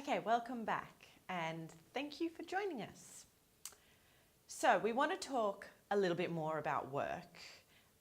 Okay, welcome back and thank you for joining us. So we want to talk a little bit more about work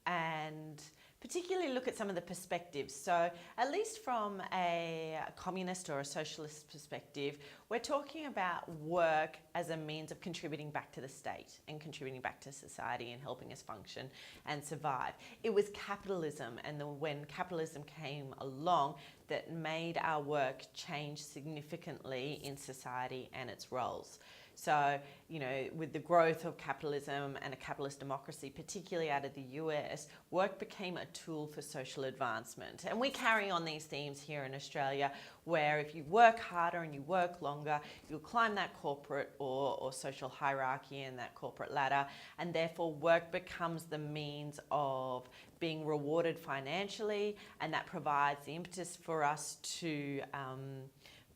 and particularly look at some of the perspectives. So at least from a communist or a socialist perspective, we're talking about work as a means of contributing back to the state and contributing back to society and helping us function and survive. It was capitalism and when capitalism came along that made our work change significantly in society and its roles. So, you know, with the growth of capitalism and a capitalist democracy, particularly out of the US, work became a tool for social advancement. And we carry on these themes here in Australia, where if you work harder and you work longer, you'll climb that corporate or social hierarchy and that corporate ladder, and therefore work becomes the means of being rewarded financially, and that provides the impetus for us to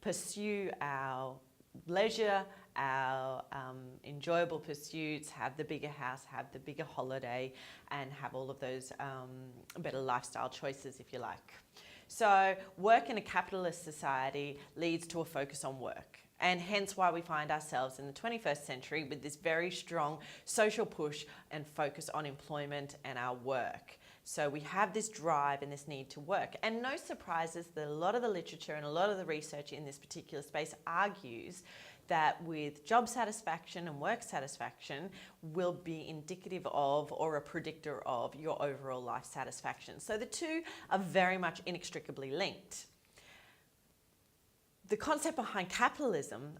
pursue our leisure, our enjoyable pursuits, have the bigger house, have the bigger holiday, and have all of those better lifestyle choices, if you like. So work in a capitalist society leads to a focus on work, and hence why we find ourselves in the 21st century with this very strong social push and focus on employment and our work. So we have this drive and this need to work. And no surprises that a lot of the literature and a lot of the research in this particular space argues that with job satisfaction and work satisfaction will be indicative of or a predictor of your overall life satisfaction. So the two are very much inextricably linked. The concept behind capitalism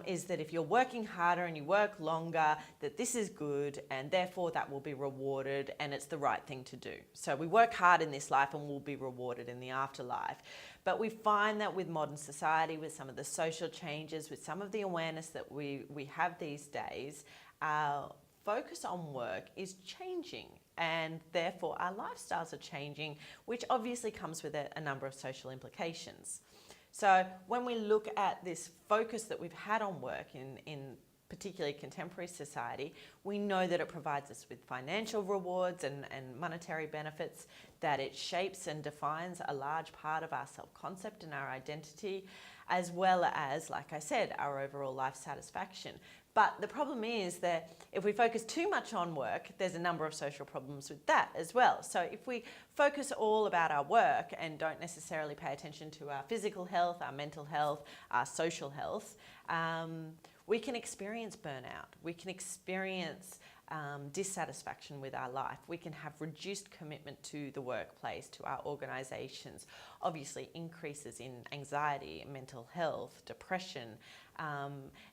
is that if you're working harder and you work longer, that this is good and therefore that will be rewarded and it's the right thing to do. So we work hard in this life and we'll be rewarded in the afterlife. But we find that with modern society, with some of the social changes, with some of the awareness that we have these days, our focus on work is changing and therefore our lifestyles are changing, which obviously comes with a number of social implications. So when we look at this focus that we've had on work in particularly contemporary society, we know that it provides us with financial rewards and monetary benefits, that it shapes and defines a large part of our self-concept and our identity, as well as, like I said, our overall life satisfaction. But the problem is that if we focus too much on work, there's a number of social problems with that as well. So if we focus all about our work and don't necessarily pay attention to our physical health, our mental health, our social health, we can experience burnout. We can experience dissatisfaction with our life. We can have reduced commitment to the workplace, to our organisations, obviously increases in anxiety, mental health, depression,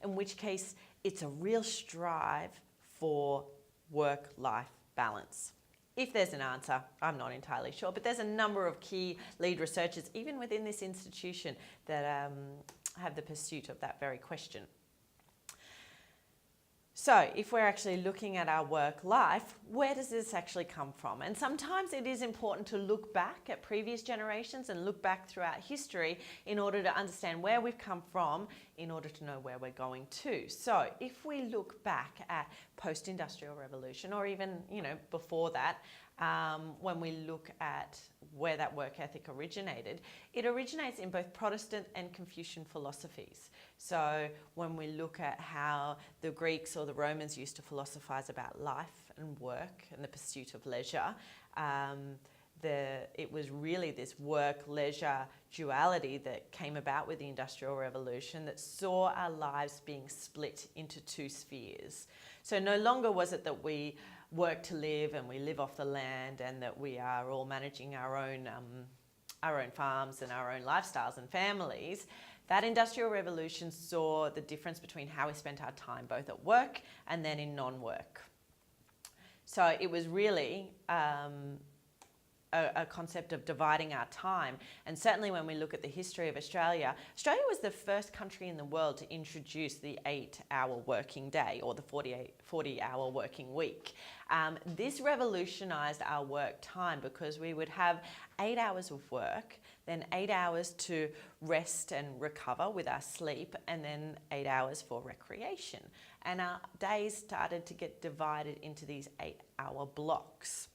in which case it's a real strive for work-life balance. If there's an answer, I'm not entirely sure, but there's a number of key lead researchers, even within this institution, that have the pursuit of that very question. So if we're actually looking at our work life, where does this actually come from? And sometimes it is important to look back at previous generations and look back throughout history in order to understand where we've come from, in order to know where we're going to. So if we look back at post-industrial revolution, or even, you know, before that, when we look at where that work ethic originated, it originates in both Protestant and Confucian philosophies. So when we look at how the Greeks or the Romans used to philosophize about life and work and the pursuit of leisure, it was really this work-leisure duality that came about with the Industrial Revolution that saw our lives being split into two spheres. So no longer was it that we work to live and we live off the land and that we are all managing our own farms and our own lifestyles and families. That Industrial Revolution saw the difference between how we spent our time, both at work and then in non-work. So it was really a concept of dividing our time. And certainly when we look at the history of Australia, Australia was the first country in the world to introduce the 8-hour working day, or the 40-hour working week. This revolutionised our work time because we would have 8 hours of work, then 8 hours to rest and recover with our sleep, and then 8 hours for recreation. And our days started to get divided into these 8-hour blocks.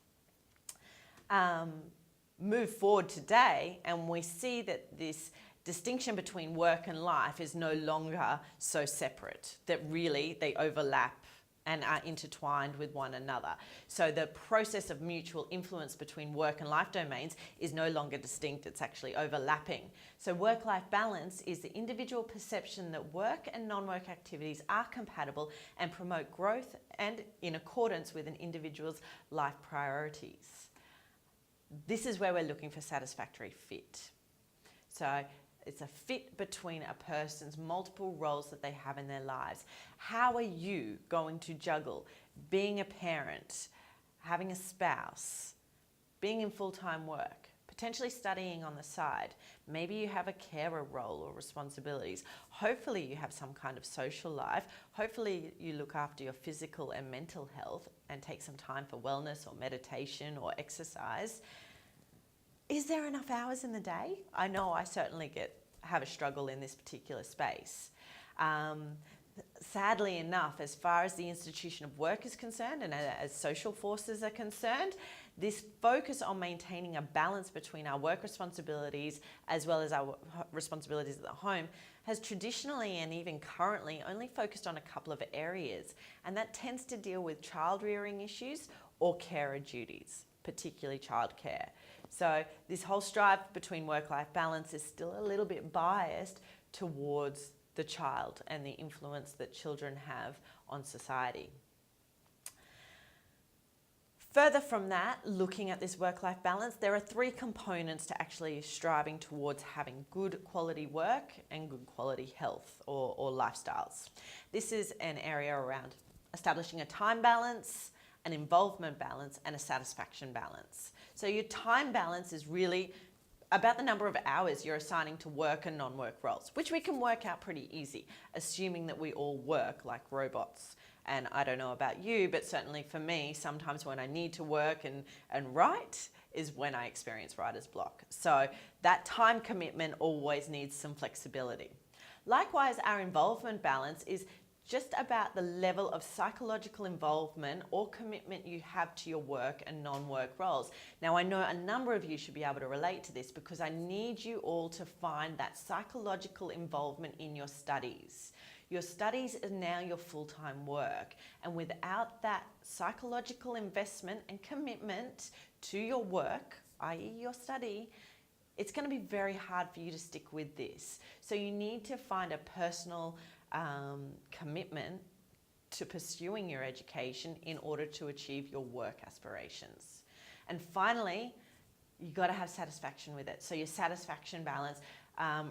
move forward today and we see that this distinction between work and life is no longer so separate, that really they overlap and are intertwined with one another. So the process of mutual influence between work and life domains is no longer distinct, it's actually overlapping. So work-life balance is the individual perception that work and non-work activities are compatible and promote growth and in accordance with an individual's life priorities. This is where we're looking for satisfactory fit. So it's a fit between a person's multiple roles that they have in their lives. How are you going to juggle being a parent, having a spouse, being in full-time work, potentially studying on the side? Maybe you have a carer role or responsibilities. Hopefully you have some kind of social life. Hopefully you look after your physical and mental health and take some time for wellness or meditation or exercise. Is there enough hours in the day? I know I certainly have a struggle in this particular space. Sadly enough, as far as the institution of work is concerned and as social forces are concerned, this focus on maintaining a balance between our work responsibilities as well as our responsibilities at the home has traditionally and even currently only focused on a couple of areas, and that tends to deal with child rearing issues or carer duties, particularly childcare. So this whole strive between work-life balance is still a little bit biased towards the child and the influence that children have on society. Further from that, looking at this work-life balance, there are three components to actually striving towards having good quality work and good quality health or lifestyles. This is an area around establishing a time balance, an involvement balance, and a satisfaction balance. So your time balance is really about the number of hours you're assigning to work and non-work roles, which we can work out pretty easy, assuming that we all work like robots. And I don't know about you, but certainly for me, sometimes when I need to work and write is when I experience writer's block. So that time commitment always needs some flexibility. Likewise, our involvement balance is just about the level of psychological involvement or commitment you have to your work and non-work roles. Now, I know a number of you should be able to relate to this because I need you all to find that psychological involvement in your studies. Your studies are now your full-time work, and without that psychological investment and commitment to your work, i.e. your study, it's going to be very hard for you to stick with this. So you need to find a personal commitment to pursuing your education in order to achieve your work aspirations. And finally, you've got to have satisfaction with it. So your satisfaction balance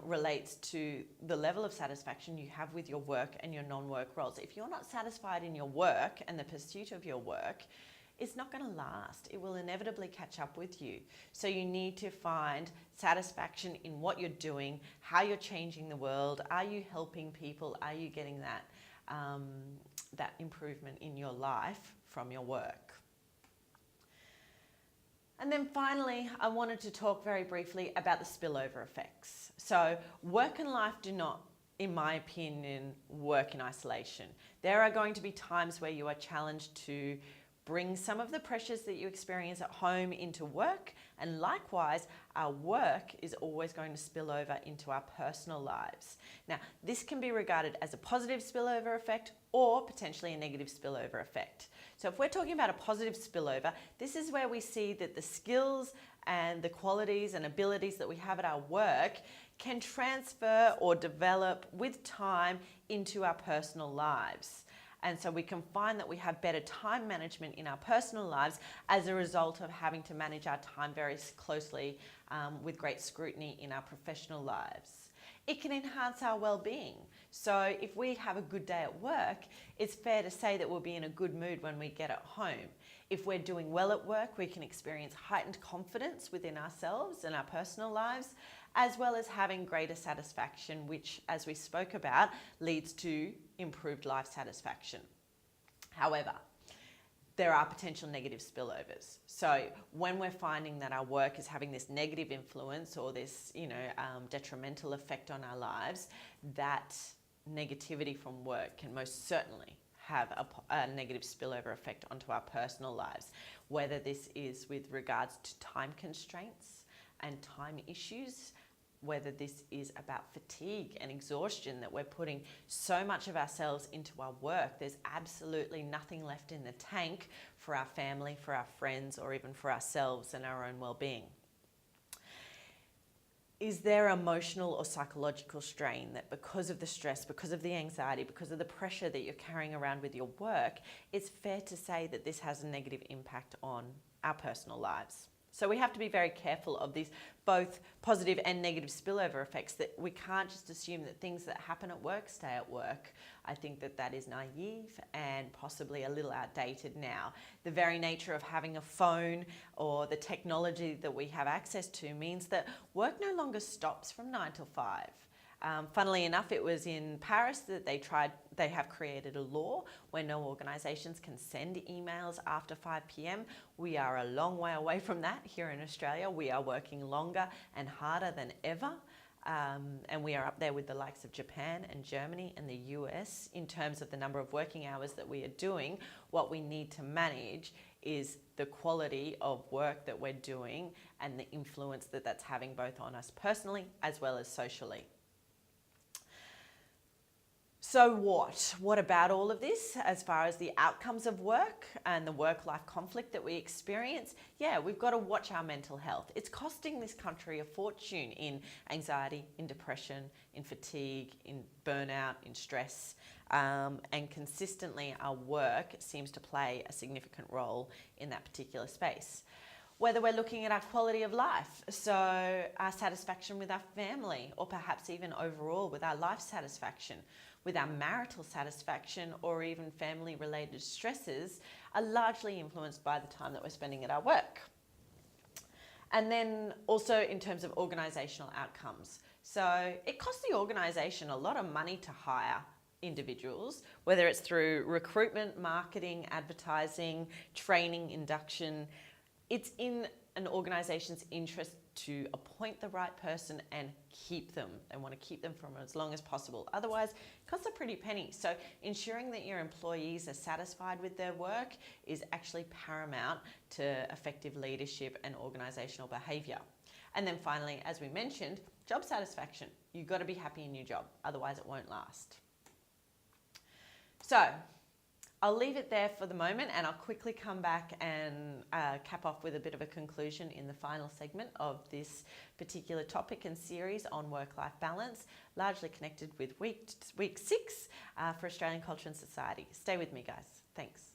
relates to the level of satisfaction you have with your work and your non-work roles. If you're not satisfied in your work and the pursuit of your work, it's not going to last. It will inevitably catch up with you. So you need to find satisfaction in what you're doing, how you're changing the world. Are you helping people? Are you getting that, that improvement in your life from your work? And then finally, I wanted to talk very briefly about the spillover effects. So work and life do not, in my opinion, work in isolation. There are going to be times where you are challenged to bring some of the pressures that you experience at home into work, and likewise, our work is always going to spill over into our personal lives. Now, this can be regarded as a positive spillover effect or potentially a negative spillover effect. So if we're talking about a positive spillover, this is where we see that the skills and the qualities and abilities that we have at our work can transfer or develop with time into our personal lives. And so we can find that we have better time management in our personal lives as a result of having to manage our time very closely with great scrutiny in our professional lives. It can enhance our well-being. So if we have a good day at work, it's fair to say that we'll be in a good mood when we get at home. If we're doing well at work, we can experience heightened confidence within ourselves and our personal lives, as well as having greater satisfaction, which, as we spoke about, leads to improved life satisfaction. However, there are potential negative spillovers. So when we're finding that our work is having this negative influence or this, detrimental effect on our lives, that negativity from work can most certainly have a negative spillover effect onto our personal lives, whether this is with regards to time constraints and time issues, whether this is about fatigue and exhaustion, that we're putting so much of ourselves into our work, there's absolutely nothing left in the tank for our family, for our friends, or even for ourselves and our own well-being. Is there emotional or psychological strain that because of the stress, because of the anxiety, because of the pressure that you're carrying around with your work, it's fair to say that this has a negative impact on our personal lives? So we have to be very careful of these both positive and negative spillover effects, that we can't just assume that things that happen at work stay at work. I think that that is naive and possibly a little outdated now. The very nature of having a phone or the technology that we have access to means that work no longer stops from 9 till 5. Funnily enough, it was in Paris that they have created a law where no organisations can send emails after 5 p.m. We are a long way away from that here in Australia. We are working longer and harder than ever. And we are up there with the likes of Japan and Germany and the US in terms of the number of working hours that we are doing. What we need to manage is the quality of work that we're doing and the influence that that's having both on us personally as well as socially. So what about all of this as far as the outcomes of work and the work-life conflict that we experience? Yeah, we've got to watch our mental health. It's costing this country a fortune in anxiety, in depression, in fatigue, in burnout, in stress, and consistently our work seems to play a significant role in that particular space. Whether we're looking at our quality of life, so our satisfaction with our family, or perhaps even overall with our life satisfaction, with our marital satisfaction, or even family-related stresses, are largely influenced by the time that we're spending at our work. And then also in terms of organisational outcomes. So it costs the organisation a lot of money to hire individuals, whether it's through recruitment, marketing, advertising, training, induction. It's in an organisation's interest to appoint the right person and keep them. They want to keep them for as long as possible. Otherwise, it costs a pretty penny. So ensuring that your employees are satisfied with their work is actually paramount to effective leadership and organisational behaviour. And then finally, as we mentioned, job satisfaction. You've got to be happy in your job, otherwise it won't last. So I'll leave it there for the moment, and I'll quickly come back and cap off with a bit of a conclusion in the final segment of this particular topic and series on work-life balance, largely connected with week 6 for Australian Culture and Society. Stay with me, guys. Thanks.